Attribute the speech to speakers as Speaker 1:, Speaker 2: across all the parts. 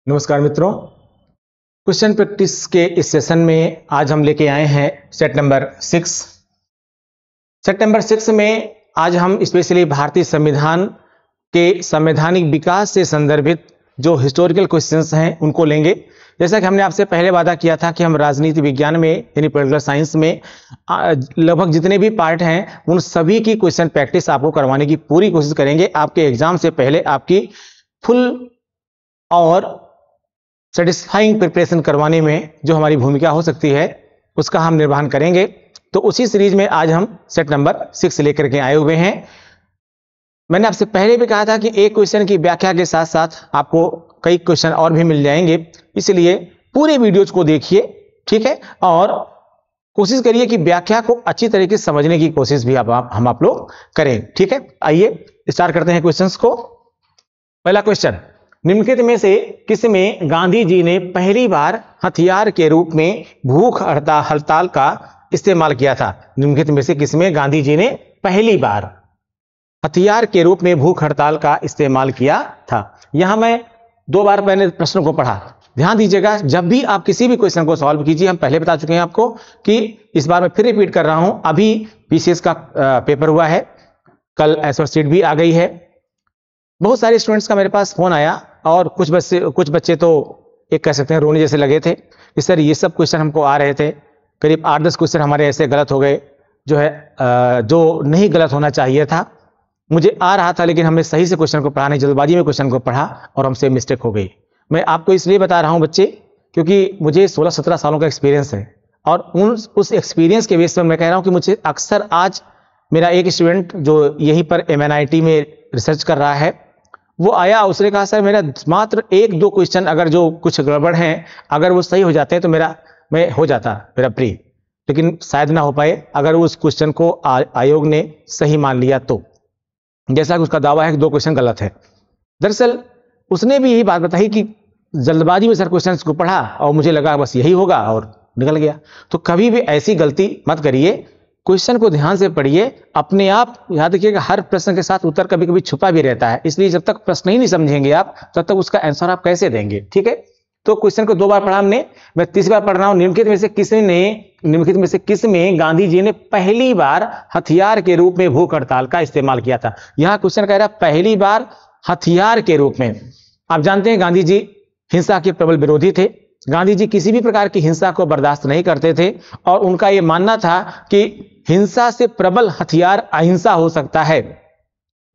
Speaker 1: नमस्कार मित्रों, question practice के इस सेशन में आज हम लेके आए हैं सेट नंबर 6। सेट नंबर 6 में आज हम स्पेशली भारतीय संविधान के संवैधानिक विकास से संदर्भित जो हिस्टोरिकल क्वेश्चंस हैं उनको लेंगे। जैसा कि हमने आपसे पहले वादा किया था कि हम राजनीति विज्ञान में यानी पॉलिटिकल साइंस में लगभग जितने भी पार्ट हैं उन सभी की क्वेश्चन प्रैक्टिस आपको करवाने की पूरी कोशिश करेंगे। आपके एग्जाम से पहले आपकी फुल और सेटिस्फाइंग प्रिपरेशन करवाने में जो हमारी भूमिका हो सकती है उसका हम निर्वहन करेंगे। तो उसी सीरीज में आज हम सेट नंबर 6 लेकर के आए हुए हैं। मैंने आपसे पहले भी कहा था कि एक क्वेश्चन की व्याख्या के साथ साथ आपको कई क्वेश्चन और भी मिल जाएंगे, इसलिए पूरे वीडियोज को देखिए, ठीक है, और कोशिश करिए कि व्याख्या को अच्छी तरीके से समझने की कोशिश भी हम आप लोग करें, ठीक है। आइए स्टार्ट करते हैं क्वेश्चंस को। पहला क्वेश्चन, निम्नलिखित में से किसमें गांधी जी ने पहली बार हथियार के रूप में भूख हड़ताल का इस्तेमाल किया था? निम्नलिखित में से किसमें गांधी जी ने पहली बार हथियार के रूप में भूख हड़ताल का इस्तेमाल किया था? यहां मैं 2 बार मैंने प्रश्न को पढ़ा, ध्यान दीजिएगा। जब भी आप किसी भी क्वेश्चन को सॉल्व कीजिए, हम पहले बता चुके हैं आपको कि इस बार मैं फिर रिपीट कर रहा हूं, अभी पीसीएस का पेपर हुआ है, कल एसओ शीट भी आ गई है। बहुत सारे स्टूडेंट्स का मेरे पास फोन आया और कुछ बच्चे तो एक कह सकते हैं रोने जैसे लगे थे कि सर ये सब क्वेश्चन हमको आ रहे थे, करीब 8-10 क्वेश्चन हमारे ऐसे गलत हो गए जो है जो नहीं गलत होना चाहिए था। मुझे आ रहा था लेकिन हमने सही से क्वेश्चन को पढ़ा नहीं, जल्दबाजी में क्वेश्चन को पढ़ा और हमसे मिस्टेक हो गई। मैं आपको इसलिए बता रहा हूं बच्चे, क्योंकि मुझे 16-17 सालों का एक्सपीरियंस है और उस एक्सपीरियंस के बेस पर मैं कह रहा हूं कि मुझे अक्सर आज मेरा एक स्टूडेंट जो यहीं पर MNIT में रिसर्च कर रहा है, वो आया, उसने कहा सर मेरा मात्र 1-2 क्वेश्चन अगर जो कुछ गड़बड़ हैं अगर वो सही हो जाते हैं तो मैं हो जाता मेरा प्री, लेकिन शायद ना हो पाए अगर उस क्वेश्चन को आयोग ने सही मान लिया तो। जैसा कि उसका दावा है कि 2 क्वेश्चन गलत है। दरअसल उसने भी यही बात बताई कि जल्दबाजी में सर क्वेश्चन को पढ़ा और मुझे लगा बस यही होगा और निकल गया। तो कभी भी ऐसी गलती मत करिए, क्वेश्चन को ध्यान से पढ़िए। अपने आप याद रखिएगा हर प्रश्न के साथ उत्तर कभी कभी छुपा भी रहता है, इसलिए जब तक प्रश्न ही नहीं समझेंगे आप तब तक उसका आंसर आप कैसे देंगे, ठीक है। तो क्वेश्चन को 2 बार पढ़ा हमने, मैं तीसरी बार पढ़ रहा हूं। निम्नलिखित में से किसमें गांधी जी ने पहली बार हथियार के रूप में भूख हड़ताल का इस्तेमाल किया था? यहां क्वेश्चन कह रहा है पहली बार हथियार के रूप में। आप जानते हैं गांधी जी हिंसा के प्रबल विरोधी थे। गांधी जी किसी भी प्रकार की हिंसा को बर्दाश्त नहीं करते थे और उनका यह मानना था कि हिंसा से प्रबल हथियार अहिंसा हो सकता है,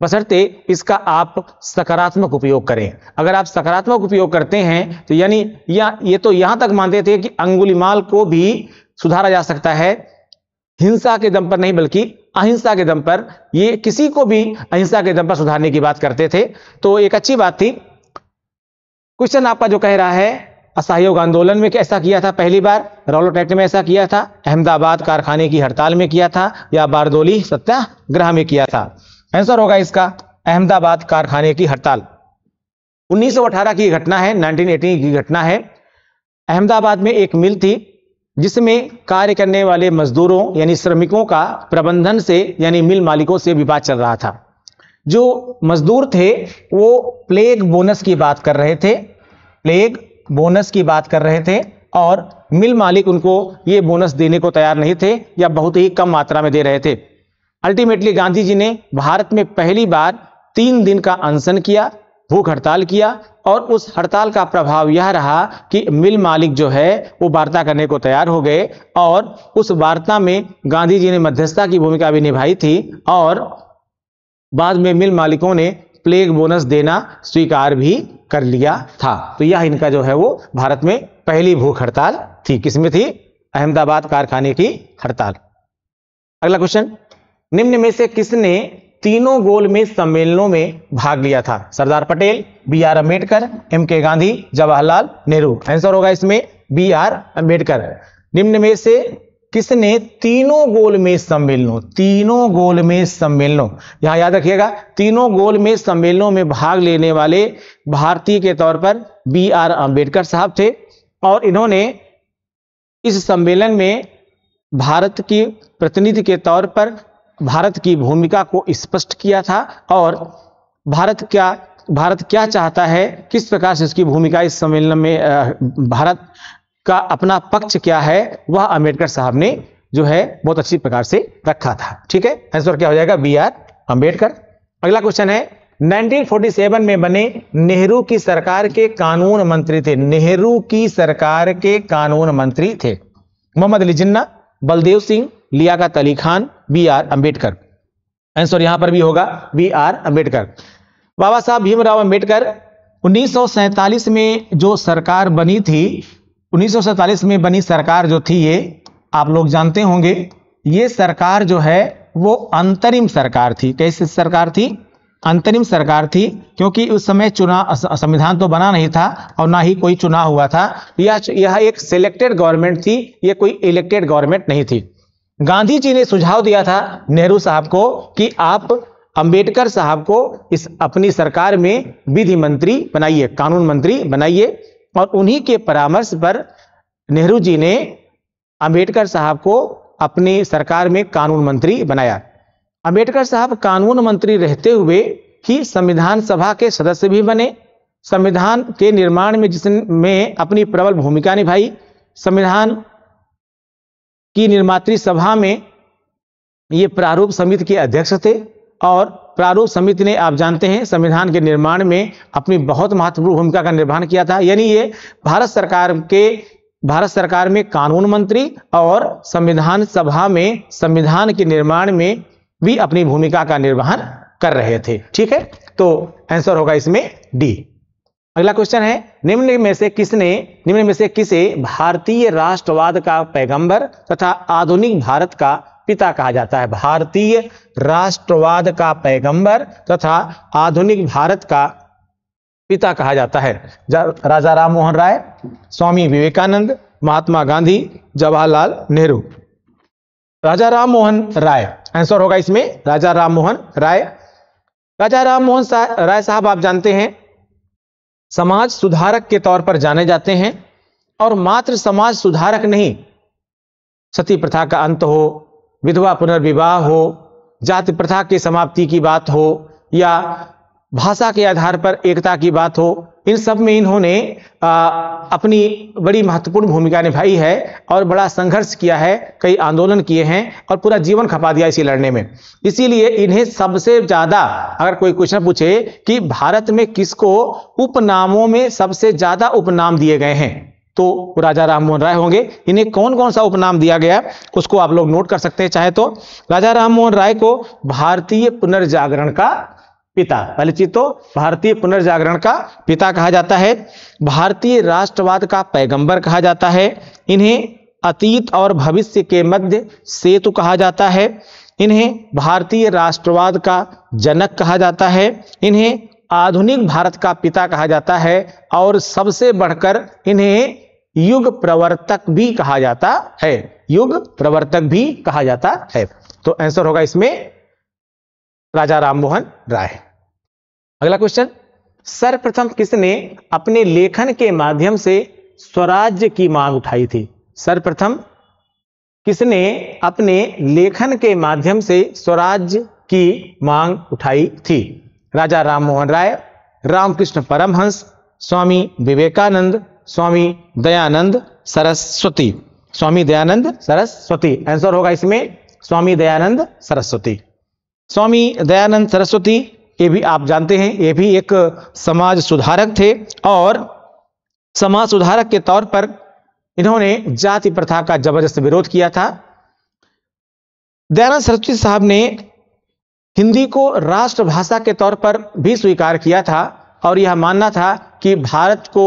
Speaker 1: बशर्ते इसका आप सकारात्मक उपयोग करें। अगर आप सकारात्मक उपयोग करते हैं तो यानी ये तो यहां तक मानते थे कि अंगुलीमाल को भी सुधारा जा सकता है, हिंसा के दम पर नहीं बल्कि अहिंसा के दम पर। ये किसी को भी अहिंसा के दम पर सुधारने की बात करते थे, तो एक अच्छी बात थी। क्वेश्चन आपका जो कह रहा है असहयोग आंदोलन में कैसा किया था पहली बार? रॉलेट एक्ट में ऐसा किया था, अहमदाबाद कारखाने की हड़ताल में किया था, या बारदोली सत्याग्रह में किया था? आंसर होगा इसका अहमदाबाद कारखाने की हड़ताल। 1918 की घटना है, 1918 की घटना है। अहमदाबाद में एक मिल थी जिसमें कार्य करने वाले मजदूरों यानी श्रमिकों का प्रबंधन से यानी मिल मालिकों से विवाद चल रहा था। जो मजदूर थे वो प्लेग बोनस की बात कर रहे थे, प्लेग बोनस की बात कर रहे थे और मिल मालिक उनको ये बोनस देने को तैयार नहीं थे या बहुत ही कम मात्रा में दे रहे थे। अल्टीमेटली गांधी जी ने भारत में पहली बार 3 दिन का अनशन किया, भूख हड़ताल किया और उस हड़ताल का प्रभाव यह रहा कि मिल मालिक जो है वो वार्ता करने को तैयार हो गए और उस वार्ता में गांधी जी ने मध्यस्थता की भूमिका भी निभाई थी और बाद में मिल मालिकों ने प्लेग बोनस देना स्वीकार भी कर लिया था। तो यह इनका जो है वो भारत में पहली भूख हड़ताल थी। किसमें थी? अहमदाबाद कारखाने की हड़ताल। अगला क्वेश्चन, निम्न में से किसने तीनों गोलमेज सम्मेलनों में भाग लिया था? Sardar Patel, BR Ambedkar, MK Gandhi, Jawaharlal Nehru? Answer होगा इसमें BR अम्बेडकर। निम्न में से किसने तीनों गोलमेज सम्मेलनों, यहां याद रखिएगा तीनों गोलमेज सम्मेलनों में भाग लेने वाले भारतीय के तौर पर BR अम्बेडकर साहब थे और इन्होंने इस सम्मेलन में भारत की प्रतिनिधि के तौर पर भारत की भूमिका को स्पष्ट किया था और भारत का भारत क्या चाहता है, किस प्रकार से उसकी भूमिका इस सम्मेलन में, भारत का अपना पक्ष क्या है, वह अंबेडकर साहब ने जो है बहुत अच्छी प्रकार से रखा था। ठीक है, आंसर क्या हो जाएगा, बी आर अंबेडकर। अगला क्वेश्चन है 1947 में बने नेहरू की सरकार के कानून मंत्री थे। नेहरू की सरकार के कानून मंत्री थे Mohammad Ali Jinnah, Baldev Singh, Liaquat Ali Khan, B R Ambedkar. Answer यहां पर भी होगा बी आर अंबेडकर। बाबा साहब भीमराव अंबेडकर 1947 में जो सरकार बनी थी, 1947 में बनी सरकार जो थी, ये आप लोग जानते होंगे, ये सरकार जो है वो अंतरिम सरकार थी। कैसी सरकार थी, अंतरिम सरकार थी, क्योंकि उस समय चुनाव, संविधान तो बना नहीं था और ना ही कोई चुनाव हुआ था। यह एक सिलेक्टेड गवर्नमेंट थी, यह कोई इलेक्टेड गवर्नमेंट नहीं थी। गांधी जी ने सुझाव दिया था नेहरू साहब को कि आप अंबेडकर साहब को इस अपनी सरकार में विधि मंत्री बनाइए, कानून मंत्री बनाइए, और उन्हीं के परामर्श पर नेहरू जी ने अंबेडकर साहब को अपनी सरकार में कानून मंत्री बनाया। अंबेडकर साहब कानून मंत्री रहते हुए ही संविधान सभा के सदस्य भी बने, संविधान के निर्माण में जिसमें अपनी प्रबल भूमिका निभाई। संविधान की निर्मात्री सभा में ये प्रारूप समिति के अध्यक्ष थे, और प्रारूप समिति ने, आप जानते हैं, संविधान के निर्माण में अपनी बहुत महत्वपूर्ण भूमिका का निर्वहन किया था। यानी ये भारत सरकार में कानून मंत्री और संविधान सभा में संविधान के निर्माण में भी अपनी भूमिका का निर्वहन कर रहे थे। ठीक है, तो आंसर होगा इसमें डी। अगला क्वेश्चन है निम्न में से किसे भारतीय राष्ट्रवाद का पैगंबर तथा आधुनिक भारत का पिता कहा जाता है। भारतीय राष्ट्रवाद का पैगंबर तथा आधुनिक भारत का पिता कहा जाता है। राजा राम मोहन राय, स्वामी विवेकानंद, महात्मा गांधी, जवाहरलाल नेहरू। राजा राम मोहन राय, आंसर होगा इसमें राजा राम मोहन राय। राजा राम मोहन राय साहब आप जानते हैं समाज सुधारक के तौर पर जाने जाते हैं, और मात्र समाज सुधारक नहीं, सती प्रथा का अंत हो, विधवा पुनर्विवाह हो, जाति प्रथा की समाप्ति की बात हो, या भाषा के आधार पर एकता की बात हो, इन सब में इन्होंने अपनी बड़ी महत्वपूर्ण भूमिका निभाई है और बड़ा संघर्ष किया है, कई आंदोलन किए हैं और पूरा जीवन खपा दिया इसी लड़ने में। इसीलिए इन्हें सबसे ज्यादा, अगर कोई क्वेश्चन पूछे कि भारत में किसको उपनामों में सबसे ज्यादा उपनाम दिए गए हैं, तो राजा राम मोहन राय होंगे। इन्हें कौन कौन सा उपनाम दिया गया उसको आप लोग नोट कर सकते हैं चाहे तो। राजा राम मोहन राय को भारतीय पुनर्जागरण का पिता, पहली चीज तो भारतीय पुनर्जागरण का पिता कहा जाता है, भारतीय राष्ट्रवाद का पैगंबर कहा जाता है, इन्हें अतीत और भविष्य के मध्य सेतु कहा जाता है, इन्हें भारतीय राष्ट्रवाद का जनक कहा जाता है, इन्हें आधुनिक भारत का पिता कहा जाता है, और सबसे बढ़कर इन्हें युग प्रवर्तक भी कहा जाता है, युग प्रवर्तक भी कहा जाता है। तो आंसर होगा इसमें राजा राम मोहन राय। अगला क्वेश्चन, सर्वप्रथम किसने अपने लेखन के माध्यम से स्वराज्य की मांग उठाई थी। सर्वप्रथम किसने अपने लेखन के माध्यम से स्वराज्य की मांग उठाई थी। राजा राम मोहन राय, रामकृष्ण परमहंस, स्वामी विवेकानंद, स्वामी दयानंद सरस्वती। स्वामी दयानंद सरस्वती, आंसर होगा इसमें स्वामी दयानंद सरस्वती। स्वामी दयानंद सरस्वती, ये भी आप जानते हैं, ये भी एक समाज सुधारक थे, और समाज सुधारक के तौर पर इन्होंने जाति प्रथा का जबरदस्त विरोध किया था। दयानंद सरस्वती साहब ने हिंदी को राष्ट्रभाषा के तौर पर भी स्वीकार किया था, और यह मानना था कि भारत को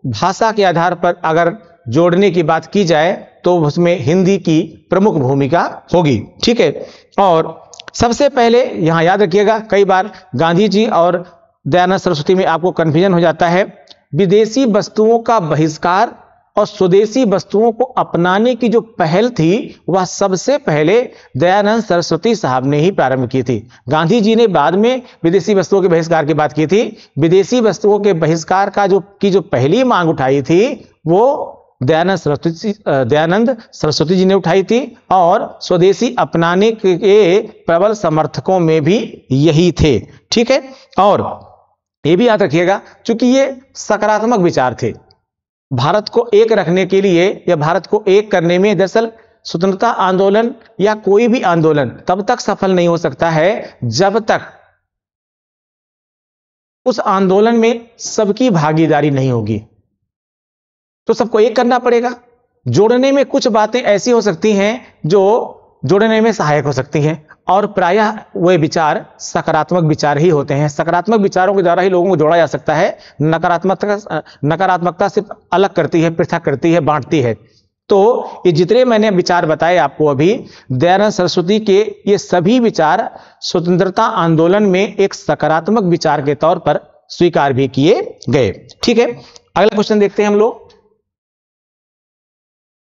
Speaker 1: भाषा के आधार पर अगर जोड़ने की बात की जाए तो उसमें हिंदी की प्रमुख भूमिका होगी। ठीक है, और सबसे पहले यहां याद रखिएगा, कई बार गांधी जी और दयानंद सरस्वती में आपको कंफ्यूजन हो जाता है। विदेशी वस्तुओं का बहिष्कार और स्वदेशी वस्तुओं को अपनाने की जो पहल थी वह सबसे पहले दयानंद सरस्वती साहब ने ही प्रारंभ की थी। गांधी जी ने बाद में विदेशी वस्तुओं के बहिष्कार की बात की थी। विदेशी वस्तुओं के बहिष्कार का जो पहली मांग उठाई थी वो दयानंद सरस्वती जी ने उठाई थी, और स्वदेशी अपनाने के प्रबल समर्थकों में भी यही थे। ठीक है, और ये भी याद रखिएगा, क्योंकि ये सकारात्मक विचार थे। भारत को एक रखने के लिए या भारत को एक करने में दरअसल स्वतंत्रता आंदोलन या कोई भी आंदोलन तब तक सफल नहीं हो सकता है जब तक उस आंदोलन में सबकी भागीदारी नहीं होगी। तो सबको एक करना पड़ेगा। जोड़ने में कुछ बातें ऐसी हो सकती हैं जो जोड़ने में सहायक हो सकती हैं, और प्रायः वे विचार सकारात्मक विचार ही होते हैं। सकारात्मक विचारों के द्वारा ही लोगों को जोड़ा जा सकता है। नकारात्मकता सिर्फ अलग करती है, पृथक करती है, बांटती है। तो ये जितने मैंने विचार बताए आपको अभी, दयानंद सरस्वती के ये सभी विचार स्वतंत्रता आंदोलन में एक सकारात्मक विचार के तौर पर स्वीकार भी किए गए। ठीक है, अगला क्वेश्चन देखते हैं हम लोग।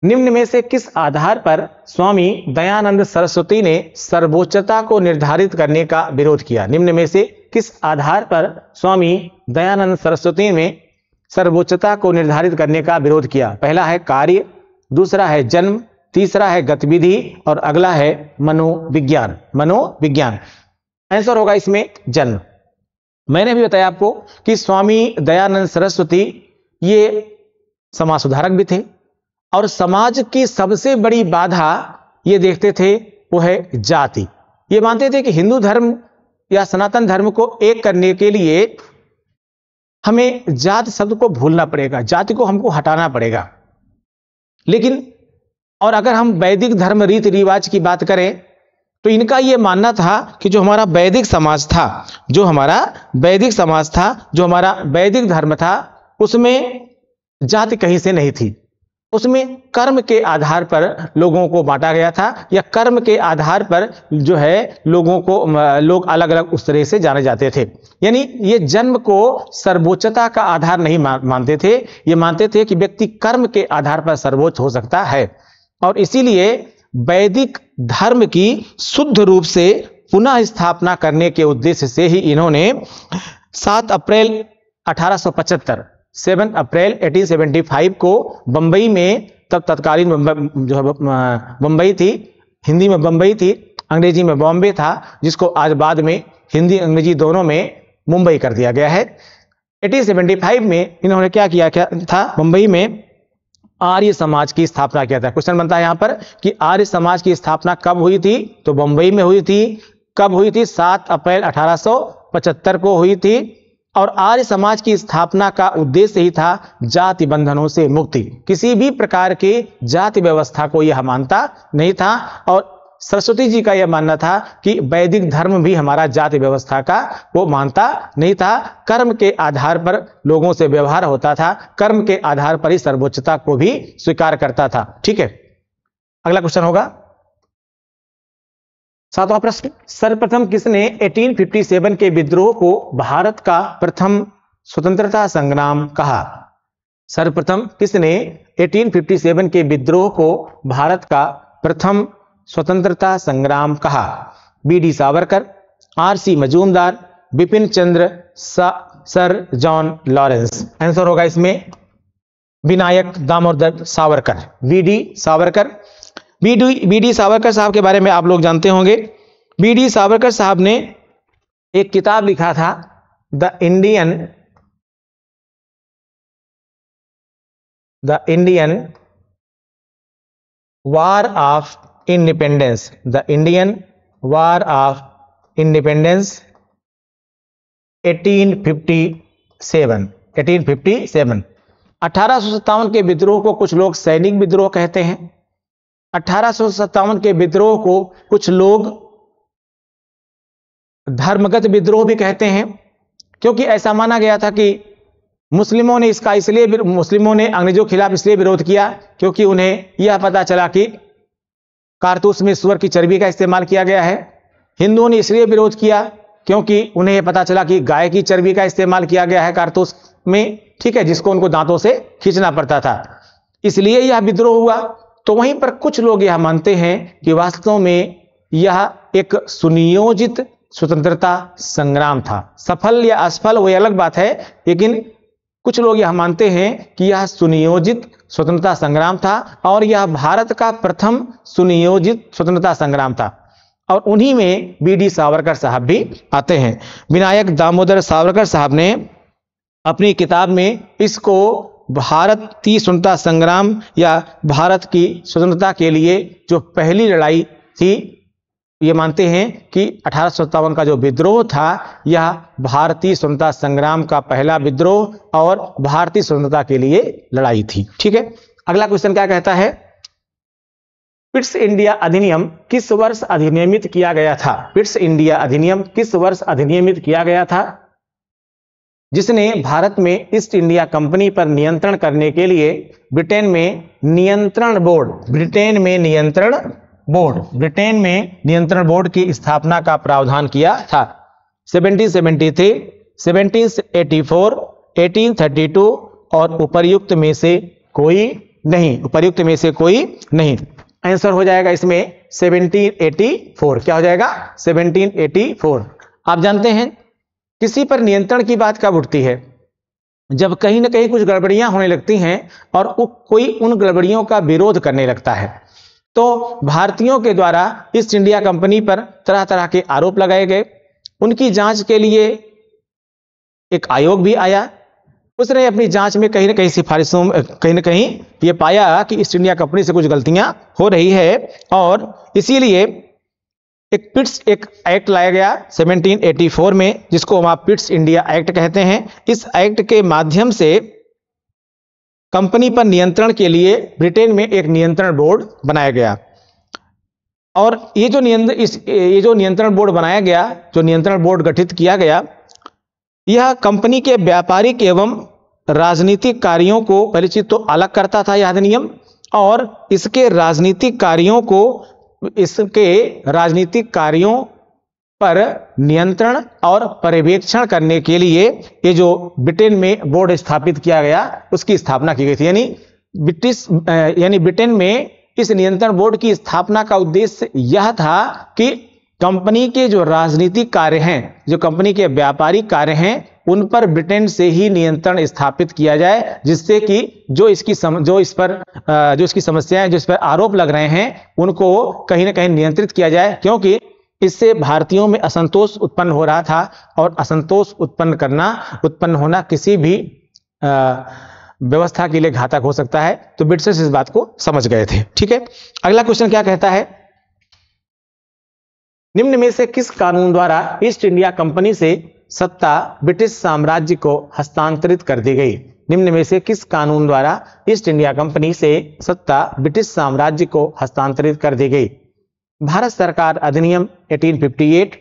Speaker 1: निम्न में से किस आधार पर स्वामी दयानंद सरस्वती ने सर्वोच्चता को निर्धारित करने का विरोध किया? निम्न में से किस आधार पर स्वामी दयानंद सरस्वती ने सर्वोच्चता को निर्धारित करने का विरोध किया? पहला है कार्य, दूसरा है जन्म, तीसरा है गतिविधि और अगला है मनोविज्ञान। मनोविज्ञान आंसर होगा इसमें जन्म। मैंने भी बताया आपको कि स्वामी दयानंद सरस्वती ये समाज सुधारक भी थे, और समाज की सबसे बड़ी बाधा ये देखते थे वो है जाति। ये मानते थे कि हिंदू धर्म या सनातन धर्म को एक करने के लिए हमें जात शब्द को भूलना पड़ेगा, जाति को हमको हटाना पड़ेगा। लेकिन और अगर हम वैदिक धर्म रीति रिवाज की बात करें तो इनका यह मानना था कि जो हमारा वैदिक समाज था, जो हमारा वैदिक धर्म था, उसमें जाति कहीं से नहीं थी। उसमें कर्म के आधार पर लोगों को बांटा गया था, या कर्म के आधार पर जो है लोग अलग अलग उस तरह से जाने जाते थे। यानी ये जन्म को सर्वोच्चता का आधार नहीं मानते थे, ये मानते थे कि व्यक्ति कर्म के आधार पर सर्वोच्च हो सकता है। और इसीलिए वैदिक धर्म की शुद्ध रूप से पुनः स्थापना करने के उद्देश्य से ही इन्होंने 7 अप्रैल 1875 को बंबई में, तब तत्कालीन जो बंबई थी, हिंदी में बंबई थी, अंग्रेजी में बॉम्बे था, जिसको आज बाद में हिंदी अंग्रेजी दोनों में मुंबई कर दिया गया है। 1875 में इन्होंने क्या किया था? बंबई में आर्य समाज की स्थापना किया था। क्वेश्चन बनता है यहां पर कि आर्य समाज की स्थापना कब हुई थी? तो बंबई में हुई थी। कब हुई थी? 7 अप्रैल 1875 को हुई थी। और आर्य समाज की स्थापना का उद्देश्य ही था जाति बंधनों से मुक्ति। किसी भी प्रकार की जाति व्यवस्था को यह मानता नहीं था, और सरस्वती जी का यह मानना था कि वैदिक धर्म भी हमारा जाति व्यवस्था का वो मानता नहीं था। कर्म के आधार पर लोगों से व्यवहार होता था, कर्म के आधार पर ही सर्वोच्चता को भी स्वीकार करता था। ठीक है, अगला क्वेश्चन होगा 7वां प्रश्न। सर्वप्रथम किसने 1857 के विद्रोह को भारत का प्रथम स्वतंत्रता संग्राम कहा? सर्वप्रथम किसने 1857 के विद्रोह को भारत का प्रथम स्वतंत्रता संग्राम कहा? BD. Savarkar, RC. Majumdar, Bipin Chandra, sir John Lawrence. Answer होगा इसमें विनायक दामोदर सावरकर, बी.डी. सावरकर। बी.डी. सावरकर साहब के बारे में आप लोग जानते होंगे। बी.डी. सावरकर साहब ने एक किताब लिखा था, the Indian war of independence, the Indian war of independence 1857। 1857 के विद्रोह को कुछ लोग सैनिक विद्रोह कहते हैं। 1857 के विद्रोह को कुछ लोग धर्मगत विद्रोह भी कहते हैं, क्योंकि ऐसा माना गया था कि मुस्लिमों ने अंग्रेजों के खिलाफ इसलिए विरोध किया क्योंकि उन्हें यह पता चला कि कारतूस में सुअर की चर्बी का इस्तेमाल किया गया है। हिंदुओं ने इसलिए विरोध किया क्योंकि उन्हें यह पता चला कि गाय की चर्बी का इस्तेमाल किया गया है कारतूस में, ठीक है, जिसको उनको दांतों से खींचना पड़ता था, इसलिए यह विद्रोह हुआ। तो वहीं पर कुछ लोग यह मानते हैं कि वास्तव में यह एक सुनियोजित स्वतंत्रता संग्राम था। सफल या असफल वो अलग बात है, लेकिन कुछ लोग यह मानते हैं कि यह सुनियोजित स्वतंत्रता संग्राम था और यह भारत का प्रथम सुनियोजित स्वतंत्रता संग्राम था। और उन्हीं में बी.डी. सावरकर साहब भी आते हैं। विनायक दामोदर सावरकर साहब ने अपनी किताब में इसको भारतीय स्वतंत्रता संग्राम या भारत की स्वतंत्रता के लिए जो पहली लड़ाई थी, ये मानते हैं कि 1857 का जो विद्रोह था यह भारतीय स्वतंत्रता संग्राम का पहला विद्रोह और भारतीय स्वतंत्रता के लिए लड़ाई थी। ठीक है, अगला क्वेश्चन क्या कहता है, पिट्स इंडिया अधिनियम किस वर्ष अधिनियमित किया गया था? पिट्स इंडिया अधिनियम किस वर्ष अधिनियमित किया गया था, जिसने भारत में ईस्ट इंडिया कंपनी पर नियंत्रण करने के लिए ब्रिटेन में नियंत्रण बोर्ड की स्थापना का प्रावधान किया था? 1773, 1784, 1832 और उपर्युक्त में से कोई नहीं। आंसर हो जाएगा इसमें 1784। क्या हो जाएगा? 1784। आप जानते हैं किसी पर नियंत्रण की बात कब उठती है? जब कहीं ना कहीं कुछ गड़बड़ियां होने लगती हैं और कोई उन गड़बड़ियों का विरोध करने लगता है। तो भारतीयों के द्वारा ईस्ट इंडिया कंपनी पर तरह तरह के आरोप लगाए गए। उनकी जांच के लिए एक आयोग भी आया। उसने अपनी जांच में कहीं ना कहीं ये पाया कि ईस्ट इंडिया कंपनी से कुछ गलतियां हो रही है और इसीलिए एक पिट्स एक्ट लाया गया 1784 में, जिसको हम आप पिट्स इंडिया एक्ट कहते हैं। इस एक्ट के माध्यम से कंपनी पर नियंत्रण के लिए ब्रिटेन में एक नियंत्रण बोर्ड बनाया गया और ये जो नियंत्रण बोर्ड बनाया गया, जो नियंत्रण बोर्ड गठित किया गया, यह कंपनी के व्यापारिक एवं राजनीतिक कार्यों को परिचित तो अलग करता था यह अधिनियम, और इसके राजनीतिक कार्यों पर नियंत्रण और पर्यवेक्षण करने के लिए ये जो ब्रिटेन में बोर्ड स्थापित किया गया उसकी स्थापना की गई थी। यानी ब्रिटेन में इस नियंत्रण बोर्ड की स्थापना का उद्देश्य यह था कि कंपनी के जो राजनीतिक कार्य हैं, जो कंपनी के व्यापारिक कार्य हैं, उन पर ब्रिटेन से ही नियंत्रण स्थापित किया जाए, जिससे कि जो इसकी समस्याएं, जो इस पर आरोप लग रहे हैं, उनको कहीं ना कहीं नियंत्रित किया जाए, क्योंकि इससे भारतीयों में असंतोष उत्पन्न हो रहा था और असंतोष उत्पन्न होना किसी भी व्यवस्था के लिए घातक हो सकता है। तो ब्रिटिश इस बात को समझ गए थे। ठीक है, अगला क्वेश्चन क्या कहता है, निम्न में से किस कानून द्वारा ईस्ट इंडिया कंपनी से सत्ता ब्रिटिश साम्राज्य को हस्तांतरित कर दी गई? निम्न में से किस कानून द्वारा ईस्ट इंडिया कंपनी से सत्ता ब्रिटिश साम्राज्य को हस्तांतरित कर दी गई? भारत सरकार अधिनियम 1858,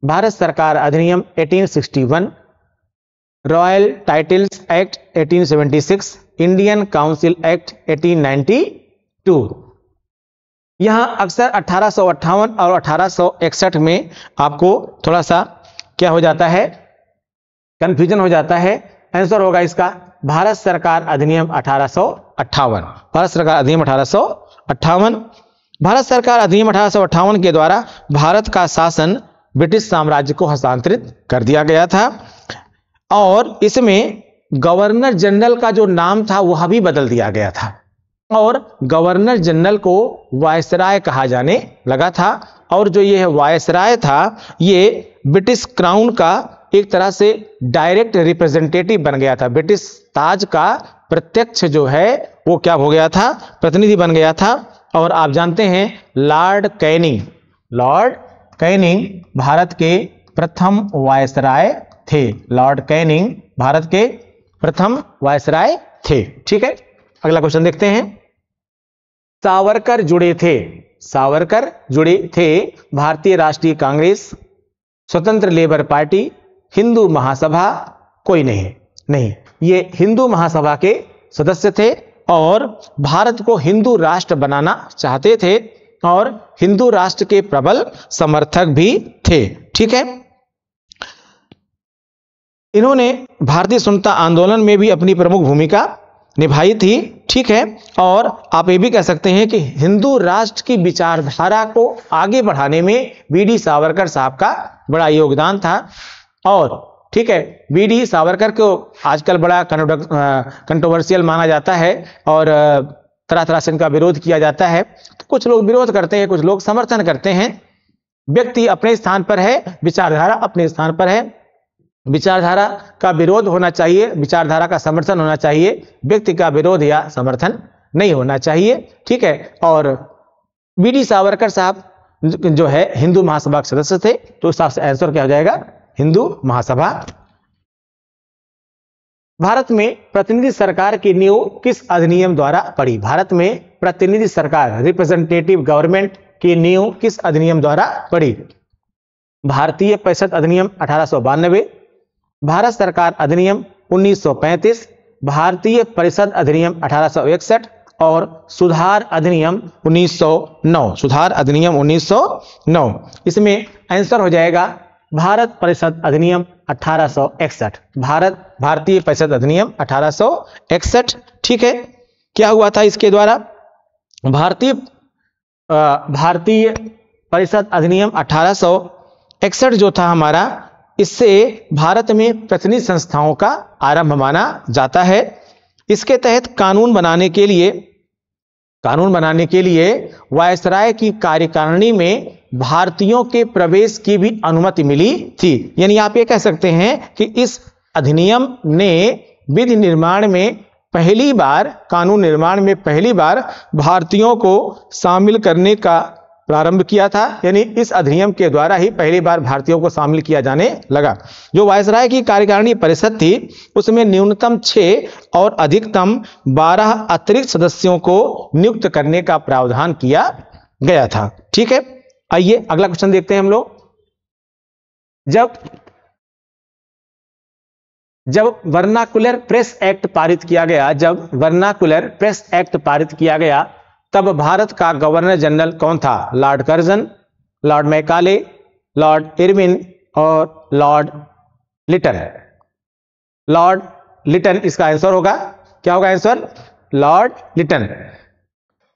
Speaker 1: भारत सरकार अधिनियम 1861, royal titles act 1876, Indian council act 1892। यहां अक्सर 1858 और 1861 में आपको थोड़ा सा क्या हो जाता है, कंफ्यूजन हो जाता है। आंसर होगा इसका भारत सरकार अधिनियम 1858। भारत सरकार अधिनियम 1858। भारत सरकार अधिनियम 1858 के द्वारा भारत का शासन ब्रिटिश साम्राज्य को हस्तांतरित कर दिया गया था और इसमें गवर्नर जनरल का जो नाम था वह भी बदल दिया गया था और गवर्नर जनरल को वायसराय कहा जाने लगा था। और जो ये वायसराय था, ये ब्रिटिश क्राउन का एक तरह से डायरेक्ट रिप्रेजेंटेटिव बन गया था। ब्रिटिश ताज का प्रत्यक्ष जो है वो क्या हो गया था, प्रतिनिधि बन गया था। और आप जानते हैं लॉर्ड कैनिंग भारत के प्रथम वायसराय थे। लॉर्ड कैनिंग भारत के प्रथम वायसराय थे। ठीक है, अगला क्वेश्चन देखते हैं। सावरकर जुड़े थे भारतीय राष्ट्रीय कांग्रेस, स्वतंत्र लेबर पार्टी, हिंदू महासभा, कोई नहीं। ये हिंदू महासभा के सदस्य थे और भारत को हिंदू राष्ट्र बनाना चाहते थे और हिंदू राष्ट्र के प्रबल समर्थक भी थे। ठीक है, इन्होंने भारतीय स्वतंत्रता आंदोलन में भी अपनी प्रमुख भूमिका निभाई थी। ठीक है, और आप ये भी कह सकते हैं कि हिंदू राष्ट्र की विचारधारा को आगे बढ़ाने में बी.डी. सावरकर साहब का बड़ा योगदान था। और ठीक है, बी.डी. सावरकर को आजकल बड़ा कंट्रोवर्शियल माना जाता है और तरह तरह से इनका विरोध किया जाता है। तो कुछ लोग विरोध करते हैं, कुछ लोग समर्थन करते हैं। व्यक्ति अपने स्थान पर है, विचारधारा अपने स्थान पर है। विचारधारा का विरोध होना चाहिए, विचारधारा का समर्थन होना चाहिए, व्यक्ति का विरोध या समर्थन नहीं होना चाहिए। ठीक है। और बीडी सावरकर साहब जो है हिंदू महासभा के सदस्य थे, तो इस हिसाब से आंसर क्या हो जाएगा, हिंदू महासभा। भारत में प्रतिनिधि सरकार की नींव किस अधिनियम द्वारा पड़ी? भारत में प्रतिनिधि सरकार, रिप्रेजेंटेटिव गवर्नमेंट की नींव किस अधिनियम द्वारा पड़ी? भारतीय परिषद अधिनियम 1892, भारत सरकार अधिनियम 1935, भारतीय परिषद अधिनियम 1861 और सुधार अधिनियम 1909। सुधार अधिनियम 1909। इसमें आंसर हो जाएगा भारत परिषद अधिनियम 1861। भारतीय परिषद अधिनियम 1861। ठीक है। क्या हुआ था इसके द्वारा? भारतीय परिषद अधिनियम 1861 जो था हमारा, इससे भारत में प्रतिनिधि संस्थाओं का आरंभ माना जाता है। इसके तहत कानून बनाने के लिए वायसराय की कार्यकारिणी में भारतीयों के प्रवेश की भी अनुमति मिली थी। यानी आप ये कह सकते हैं कि इस अधिनियम ने विधि निर्माण में पहली बार, कानून निर्माण में पहली बार भारतीयों को शामिल करने का प्रारंभ किया था। यानी इस अधिनियम के द्वारा ही पहली बार भारतीयों को शामिल किया जाने लगा। जो वायसराय की कार्यकारिणी परिषद थी, उसमें न्यूनतम 6 और अधिकतम 12 अतिरिक्त सदस्यों को नियुक्त करने का प्रावधान किया गया था। ठीक है। आइए अगला क्वेश्चन देखते हैं हम लोग। जब वर्नाकुलर प्रेस एक्ट पारित किया गया, तब भारत का गवर्नर जनरल कौन था? Lord Curzon, Lord Macaulay, Lord Irwin और लॉर्ड लिटन। लॉर्ड लिटन इसका आंसर होगा। क्या होगा answer? Lord Lytton.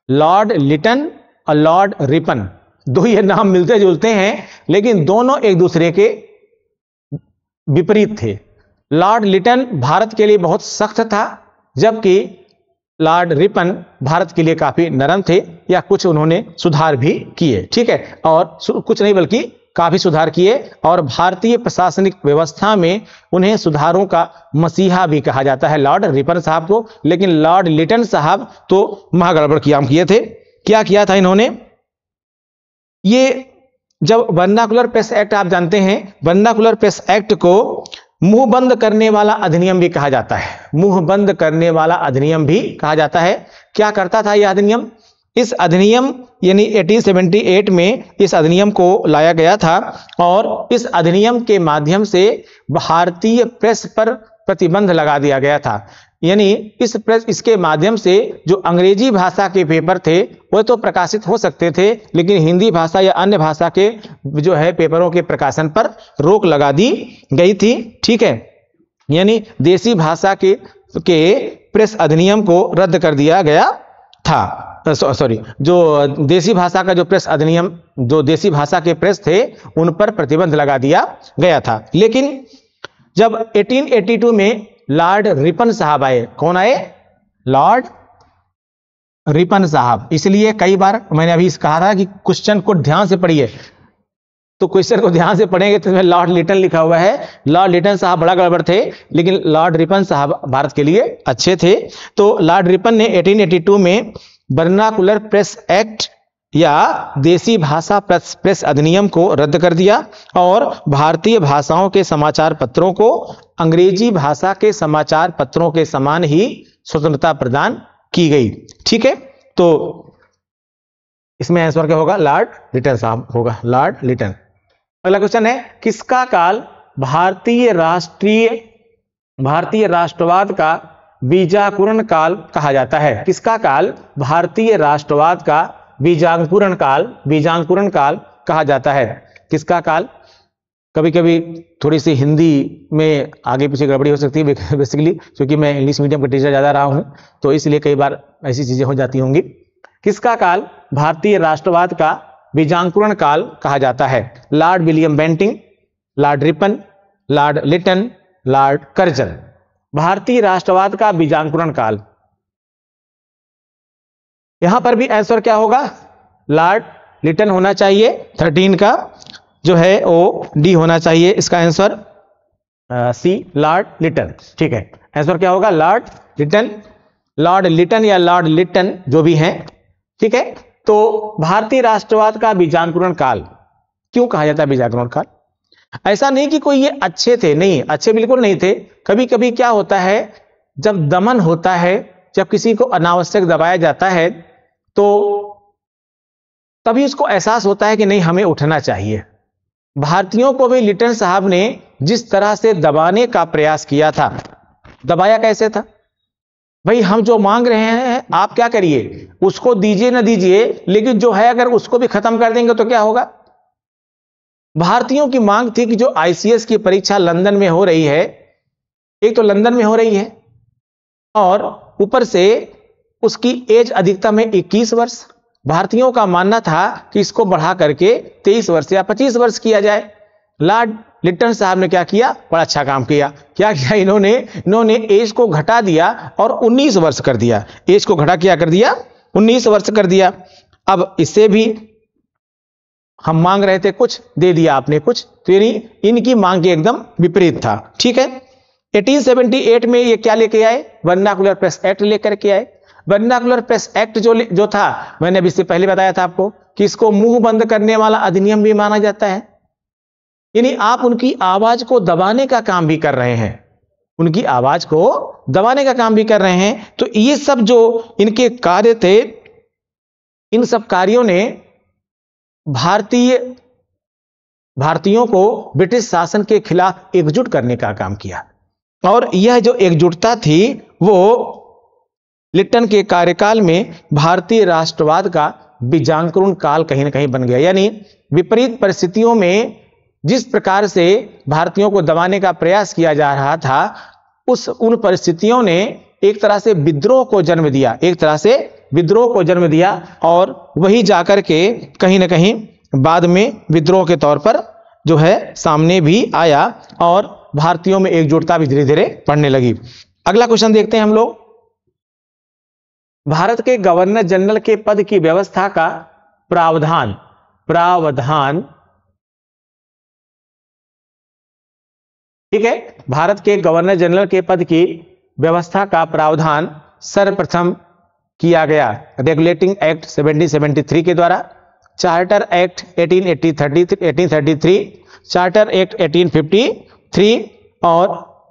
Speaker 1: Lord Lytton और लॉर्ड रिपन, दो ये नाम मिलते जुलते हैं, लेकिन दोनों एक दूसरे के विपरीत थे। लॉर्ड लिटन भारत के लिए बहुत सख्त था, जबकि लॉर्ड रिपन भारत के लिए काफी नरम थे, या कुछ उन्होंने सुधार भी किए। ठीक है। और कुछ नहीं बल्कि काफी सुधार किए, और भारतीय प्रशासनिक व्यवस्था में उन्हें सुधारों का मसीहा भी कहा जाता है, लॉर्ड रिपन साहब को। लेकिन लॉर्ड लिटन साहब तो महागड़बड़ काम किए थे। क्या किया था इन्होंने? ये जब वर्नाकुलर प्रेस एक्ट, आप जानते हैं वर्नाकुलर प्रेस एक्ट को मुंह बंद करने वाला अधिनियम भी कहा जाता है। मुंह बंद करने वाला अधिनियम भी कहा जाता है। क्या करता था यह अधिनियम? इस अधिनियम यानी 1878 में इस अधिनियम को लाया गया था, और इस अधिनियम के माध्यम से भारतीय प्रेस पर प्रतिबंध लगा दिया गया था। यानी इसके माध्यम से जो अंग्रेजी भाषा के पेपर थे वो तो प्रकाशित हो सकते थे, लेकिन हिंदी भाषा या अन्य भाषा के जो है पेपरों के प्रकाशन पर रोक लगा दी गई थी। ठीक है। यानी देसी भाषा के प्रेस अधिनियम को रद्द कर दिया गया था। जो देसी भाषा का जो प्रेस अधिनियम, जो देसी भाषा के प्रेस थे उन पर प्रतिबंध लगा दिया गया था। लेकिन जब 1882 में लॉर्ड रिपन साहब आए, कौन आए? लॉर्ड रिपन साहब। इसलिए कई बार मैंने अभी कहा था कि क्वेश्चन को ध्यान से पढ़िए, तो क्वेश्चन को ध्यान से पढ़ेंगे तो इसमें लॉर्ड लिटन लिखा हुआ है। लॉर्ड लिटन साहब बड़ा गड़बड़ थे, लेकिन लॉर्ड रिपन साहब भारत के लिए अच्छे थे। तो लॉर्ड रिपन ने 1882 में वर्नाकुलर प्रेस एक्ट या देसी भाषा प्रेस अधिनियम को रद्द कर दिया, और भारतीय भाषाओं के समाचार पत्रों को अंग्रेजी भाषा के समाचार पत्रों के समान ही स्वतंत्रता प्रदान की गई। ठीक है। तो इसमें आंसर क्या होगा? लॉर्ड लिटन साहब होगा, लॉर्ड लिटन। अगला क्वेश्चन है, किसका काल भारतीय राष्ट्रवाद का बीजांकुरण काल कहा जाता है? किसका काल भारतीय राष्ट्रवाद का बीजांकुरण काल कहा जाता है? किसका काल? कभी कभी थोड़ी सी हिंदी में आगे पीछे गड़बड़ी हो सकती है बेसिकली, क्योंकि मैं इंग्लिश मीडियम का टीचर ज्यादा रहा हूं, तो इसलिए कई बार ऐसी चीजें हो जाती होंगी। किसका काल भारतीय राष्ट्रवाद का बीजांकुरण काल कहा जाता है? Lord William Bentinck, Lord Ripon, Lord Lytton, Lord Curzon. भारतीय राष्ट्रवाद का बीजांकुरण काल, यहां पर भी आंसर क्या होगा? लॉर्ड लिटन होना चाहिए, 13 का जो है वो डी होना चाहिए। इसका आंसर सी लॉर्ड लिटन। ठीक है, आंसर क्या होगा? लॉर्ड लिटन, लॉर्ड लिटन या लॉर्ड लिटन जो भी हैं। ठीक है, तो भारतीय राष्ट्रवाद का बीजांकुरण काल क्यों कहा जाता है बीजांकुरण काल? ऐसा नहीं कि कोई ये अच्छे थे, नहीं, अच्छे बिल्कुल नहीं थे। कभी कभी क्या होता है, जब दमन होता है, जब किसी को अनावश्यक दबाया जाता है, तो तभी उसको एहसास होता है कि नहीं, हमें उठना चाहिए। भारतीयों को भी लिटन साहब ने जिस तरह से दबाने का प्रयास किया था, दबाया कैसे था? भाई हम जो मांग रहे हैं आप क्या करिए, उसको दीजिए ना दीजिए, लेकिन जो है अगर उसको भी खत्म कर देंगे तो क्या होगा? भारतीयों की मांग थी कि जो आईसीएस की परीक्षा लंदन में हो रही है, एक तो लंदन में हो रही है और ऊपर से उसकी एज अधिकतम है 21 वर्ष। भारतीयों का मानना था कि इसको बढ़ा करके 23 वर्ष या 25 वर्ष किया जाए। लॉर्ड लिटन साहब ने क्या किया? बड़ा अच्छा काम किया। क्या किया इन्होंने एज को घटा दिया और 19 वर्ष कर दिया। एज को घटा क्या कर दिया? 19 वर्ष कर दिया। अब इससे भी हम मांग रहे थे कुछ, दे दिया आपने कुछ, तो यानी इनकी मांग के एकदम विपरीत था। ठीक है, 1878 में ये क्या लेके आए? वर्नाकुलर प्रेस एक्ट लेकर के आए। वर्नाकुलर प्रेस एक्ट जो था, मैंने अभी इससे पहले बताया था आपको कि इसको मुंह बंद करने वाला अधिनियम भी माना जाता है। यानी आप उनकी आवाज को दबाने का काम भी कर रहे हैं, उनकी आवाज को दबाने का काम भी कर रहे हैं। तो ये सब जो इनके कार्य थे, इन सब कार्यों ने भारतीयों को ब्रिटिश शासन के खिलाफ एकजुट करने का काम किया। और यह जो एकजुटता थी वो लिटन के कार्यकाल में भारतीय राष्ट्रवाद का बीजांकुरण काल कहीं ना कहीं बन गया। यानी विपरीत परिस्थितियों में जिस प्रकार से भारतीयों को दबाने का प्रयास किया जा रहा था, उन परिस्थितियों ने एक तरह से विद्रोह को जन्म दिया, एक तरह से विद्रोह को जन्म दिया। और वही जाकर के कहीं ना कहीं बाद में विद्रोह के तौर पर जो है सामने भी आया और भारतीयों में एकजुटता भी धीरे धीरे बढ़ने लगी। अगला क्वेश्चन देखते हैं हम लोग। भारत के गवर्नर जनरल के पद की व्यवस्था का प्रावधान ठीक है, भारत के गवर्नर जनरल के पद की व्यवस्था का प्रावधान सर्वप्रथम किया गया रेगुलेटिंग एक्ट 1773 के द्वारा, चार्टर एक्ट 1833, चार्टर एक्ट 1853 और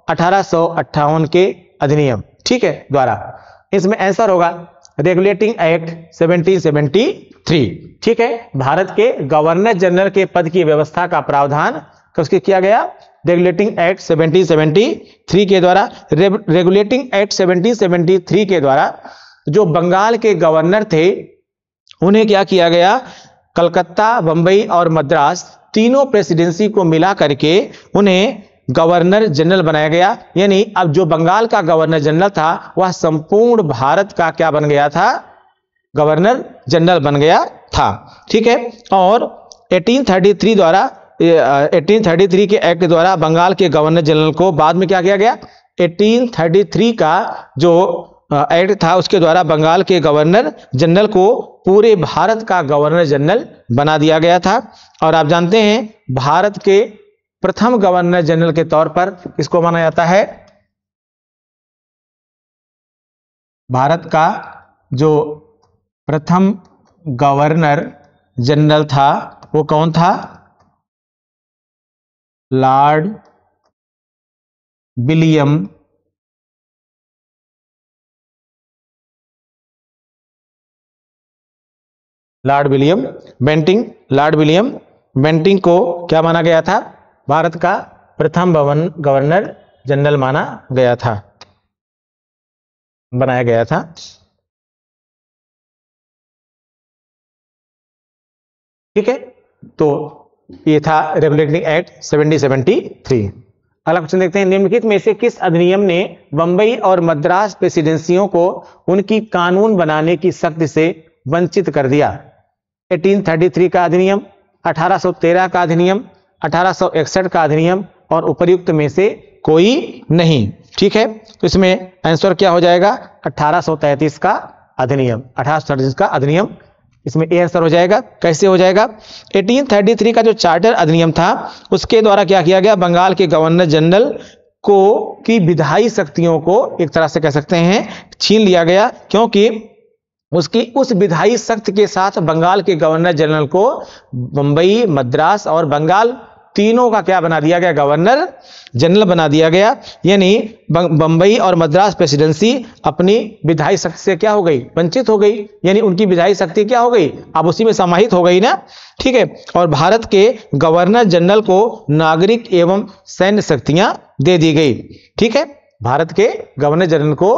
Speaker 1: 1858 के अधिनियम, ठीक है, द्वारा। इसमें आंसर होगा रेगुलेटिंग एक्ट 1773। ठीक है, भारत के गवर्नर जनरल के पद की व्यवस्था का प्रावधान किसके किया गया? रेगुलेटिंग एक्ट 1773 के द्वारा। रेगुलेटिंग एक्ट 1773 के द्वारा जो बंगाल के गवर्नर थे उन्हें क्या किया गया? कलकत्ता, बंबई और मद्रास तीनों प्रेसिडेंसी को मिला करके उन्हें गवर्नर जनरल बनाया गया। यानी अब जो बंगाल का गवर्नर जनरल था वह संपूर्ण भारत का क्या बन गया था? गवर्नर जनरल बन गया था। ठीक है, और 1833 के एक्ट द्वारा बंगाल के गवर्नर जनरल को बाद में क्या किया गया? 1833 का जो एक्ट था उसके द्वारा बंगाल के गवर्नर जनरल को पूरे भारत का गवर्नर जनरल बना दिया गया था। और आप जानते हैं भारत के प्रथम गवर्नर जनरल के तौर पर इसको माना जाता है। भारत का जो प्रथम गवर्नर जनरल था वो कौन था? Lord William Bentinck. Lord William Bentinck को क्या माना गया था? भारत का प्रथम गवर्नर जनरल माना गया था, बनाया गया था। ठीक है, तो ये था रेगुलेटिंग एक्ट 1773। अगला क्वेश्चन देखते हैं। निम्नलिखित में से किस अधिनियम ने बंबई और मद्रास प्रेसिडेंसियों को उनकी कानून बनाने की शक्ति से वंचित कर दिया? 1833 का अधिनियम, 1813 का अधिनियम, 1861 का अधिनियम और उपर्युक्त में से कोई नहीं। ठीक है, तो इसमें आंसर क्या हो जाएगा? 1833 का अधिनियम। 1833 का अधिनियम इसमें ए आंसर हो जाएगा। कैसे हो जाएगा? 1833 का जो चार्टर अधिनियम था उसके द्वारा क्या किया गया, बंगाल के गवर्नर जनरल को की विधायी शक्तियों को एक तरह से कह सकते हैं छीन लिया गया, क्योंकि उसकी उस विधायी शक्ति के साथ बंगाल के गवर्नर जनरल को मुंबई, मद्रास और बंगाल तीनों का क्या बना दिया गया, गवर्नर जनरल बना दिया गया। यानी बंबई और मद्रास प्रेसिडेंसी अपनी विधायी शक्ति से क्या हो गई, वंचित हो गई, यानी उनकी विधायी शक्ति क्या हो गई, अब उसी में समाहित हो गई ना, ठीक है। और भारत के गवर्नर जनरल को नागरिक एवं सैन्य शक्तियां दे दी गई, ठीक है। भारत के गवर्नर जनरल को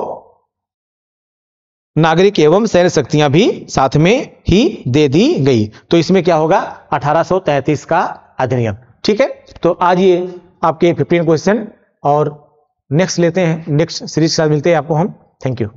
Speaker 1: नागरिक एवं सैन्य शक्तियां भी साथ में ही दे दी गई। तो इसमें क्या होगा, 1833 का अधिनियम, ठीक है। तो आज ये आपके 15 क्वेश्चन और नेक्स्ट लेते हैं, नेक्स्ट सीरीज के साथ मिलते हैं आपको हम। Thank you.